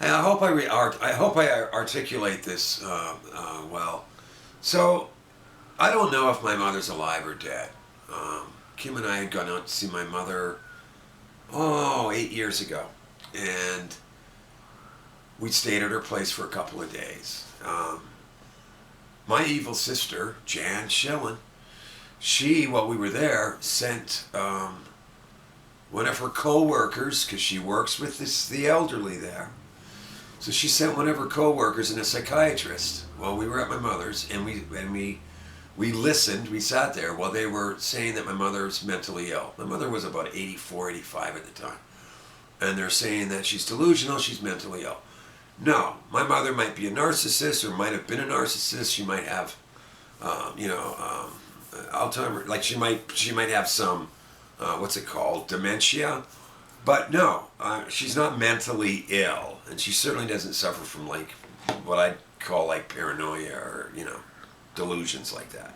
And I hope I articulate this well. So I don't know if my mother's alive or dead. Kim and I had gone out to see my mother 8 years ago, and we stayed at her place for a couple of days. My evil sister, Jan Schillen, she, while we were there, sent one of her co-workers, because she works with the elderly there. So she sent one of her co-workers and a psychiatrist while we were at my mother's, and we listened. We sat there while they were saying that my mother's mentally ill. My mother was about 84, 85 at the time, and they're saying that she's delusional, she's mentally ill. No, my mother might be a narcissist, or might have been a narcissist. She might have, Alzheimer's. Like she might have some, what's it called, dementia. But no, she's not mentally ill, and she certainly doesn't suffer from like what I'd call like paranoia or delusions like that.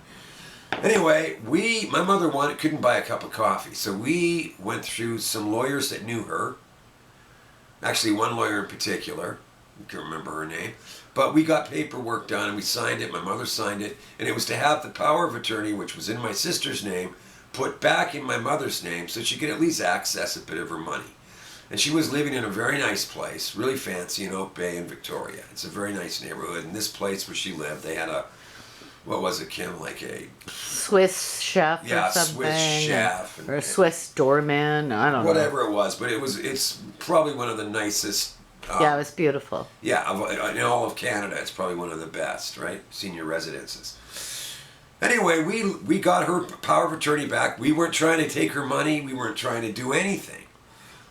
Anyway, my mother couldn't buy a cup of coffee, so we went through some lawyers that knew her. Actually, one lawyer in particular. I can't remember her name, but we got paperwork done and we signed it. My mother signed it, and it was to have the power of attorney, which was in my sister's name, put back in my mother's name so she could at least access a bit of her money. And she was living in a very nice place, really fancy, in Oak Bay in Victoria. It's a very nice neighborhood. And this place where she lived, they had what was it, Kim? Like a Swiss chef or something. Swiss chef. Or a Swiss doorman. I don't know. Whatever it was, but it's probably one of the nicest. Yeah, it was beautiful. Yeah, in all of Canada, it's probably one of the best, right? Senior residences. Anyway, we got her power of attorney back. We weren't trying to take her money. We weren't trying to do anything.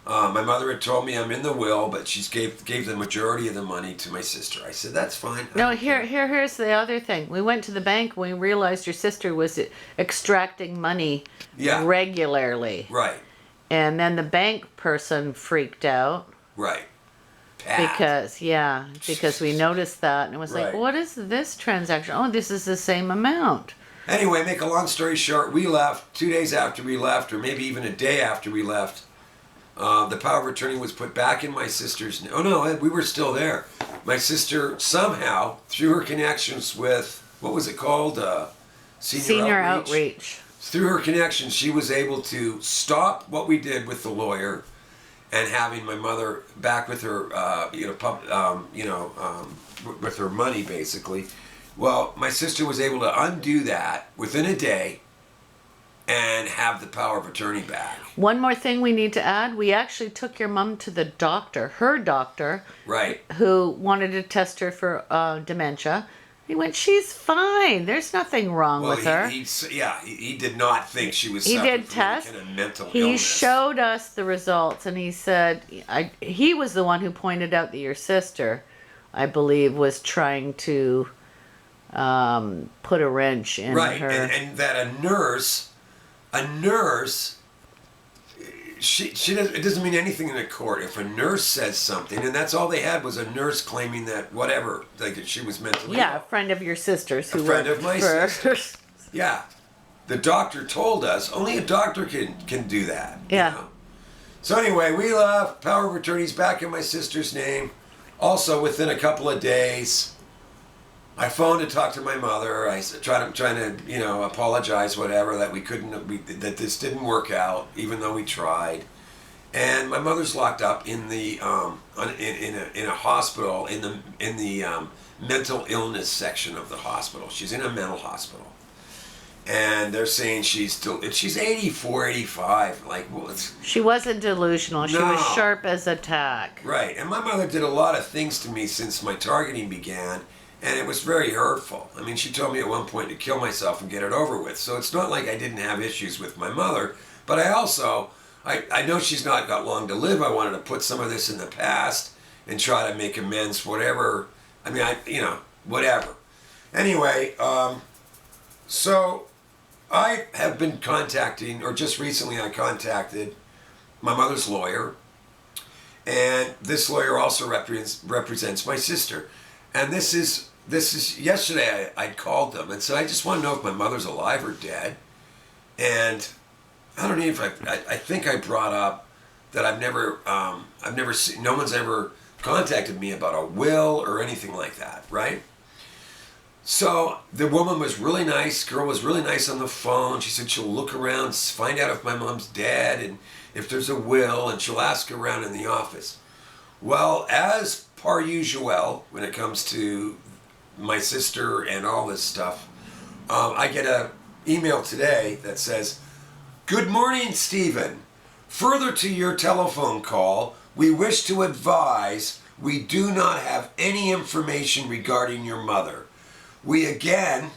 My mother had told me I'm in the will, but she gave the majority of the money to my sister. I said, that's fine. No, here's the other thing. We went to the bank when we realized your sister was extracting money regularly. Right. And then the bank person freaked out. Right. Pat. Because we noticed that, and it was like, what is this transaction? Oh, this is the same amount. Anyway, make a long story short, we left 2 days after we left, or maybe even a day after we left. The power of attorney was put back in my sister's name. Oh no, we were still there. My sister somehow, through her connections with, what was it called? Senior Outreach. Through her connections, she was able to stop what we did with the lawyer and having my mother back with her, with her money basically. Well, my sister was able to undo that within a day and have the power of attorney back. One more thing we need to add, we actually took your mom to the doctor, her doctor, right, who wanted to test her for dementia. He went, she's fine. There's nothing wrong with her. He did not think she was suffering from test. Any kind of mental he illness. showed us the results, and he said, he was the one who pointed out that your sister, I believe, was trying to put a wrench in her. Right, and that a nurse, she doesn't, it doesn't mean anything in a court. If a nurse says something, and that's all they had was a nurse claiming that whatever, like she was mentally ill. A friend of your sister's who a friend of my sister. Yeah, the doctor told us only a doctor can do that. Yeah. You know? So anyway, we left. Power of attorney's back in my sister's name. Also, within a couple of days, I phoned to talk to my mother. I trying to apologize, whatever, that that this didn't work out, even though we tried. And my mother's locked up in the in a hospital in the mental illness section of the hospital. She's in a mental hospital, and they're saying she's 84, 85. Like, well, she wasn't delusional. She was sharp as a tack. Right, and my mother did a lot of things to me since my targeting began. And it was very hurtful. I mean, she told me at one point to kill myself and get it over with. So it's not like I didn't have issues with my mother. But I know she's not got long to live. I wanted to put some of this in the past and try to make amends for whatever. I mean, whatever. Anyway, so I have been contacting, or just recently I contacted my mother's lawyer. And this lawyer also represents my sister. And this is yesterday I called them and said, I just want to know if my mother's alive or dead. And I don't know if I think I brought up that I've never seen, no one's ever contacted me about a will or anything like that, right? So the woman was really nice. Girl was really nice on the phone. She said she'll look around, find out if my mom's dead and if there's a will, and she'll ask around in the office. Well, as par usual, when it comes to my sister and all this stuff, I get a email today that says, "Good morning, Stephen. Further to your telephone call, we wish to advise we do not have any information regarding your mother. We again,"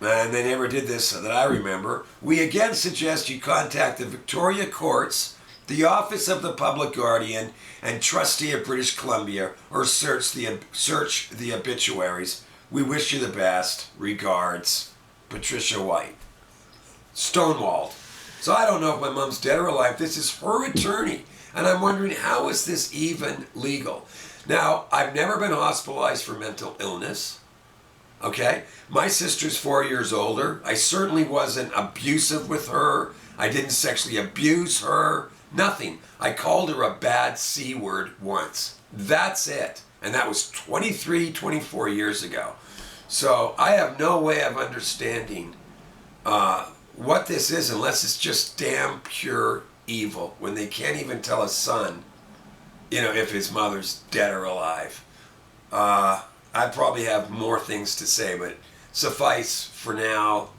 and they never did this that I remember, "we again suggest you contact the Victoria Courts, the Office of the Public Guardian, and Trustee of British Columbia, or search the obituaries. We wish you the best. Regards, Patricia White." Stonewalled. So I don't know if my mom's dead or alive. This is her attorney. And I'm wondering, how is this even legal? Now, I've never been hospitalized for mental illness. Okay? My sister's 4 years older. I certainly wasn't abusive with her. I didn't sexually abuse her. Nothing. I called her a bad C word once. That's it. And that was 23, 24 years ago. So I have no way of understanding what this is unless it's just damn pure evil when they can't even tell a son, if his mother's dead or alive. I probably have more things to say, but suffice for now.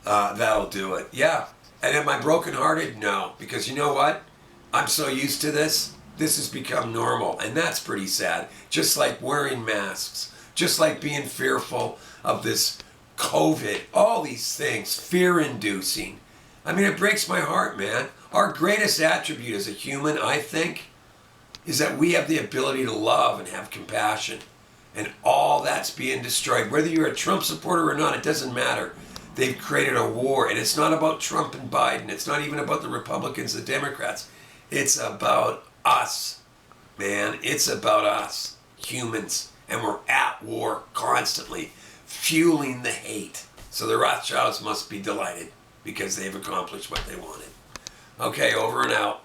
That'll do it. Yeah. And am I brokenhearted? No. Because you know what? I'm so used to this. This has become normal. And that's pretty sad. Just like wearing masks. Just like being fearful of this COVID. All these things. Fear-inducing. I mean, it breaks my heart, man. Our greatest attribute as a human, I think, is that we have the ability to love and have compassion. And all that's being destroyed. Whether you're a Trump supporter or not, it doesn't matter. They've created a war. And it's not about Trump and Biden. It's not even about the Republicans, the Democrats. It's about us, man. It's about us, humans. And we're at war constantly, fueling the hate. So the Rothschilds must be delighted because they've accomplished what they wanted. Okay, over and out.